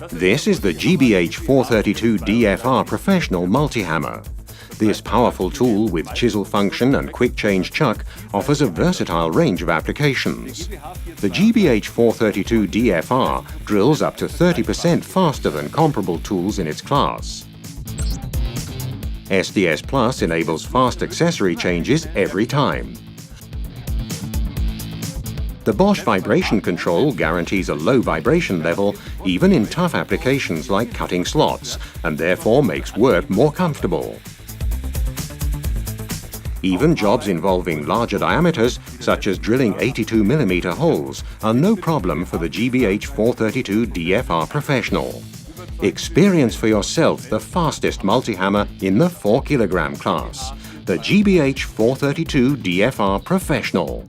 This is the GBH 432 DFR Professional multi-hammer. This powerful tool with chisel function and quick change chuck offers a versatile range of applications. The GBH 432 DFR drills up to 30% faster than comparable tools in its class. SDS Plus enables fast accessory changes every time. The Bosch vibration control guarantees a low vibration level even in tough applications like cutting slots, and therefore makes work more comfortable. Even jobs involving larger diameters, such as drilling 82mm holes, are no problem for the GBH 432 DFR Professional. Experience for yourself the fastest multi-hammer in the 4 kg class, the GBH 432 DFR Professional.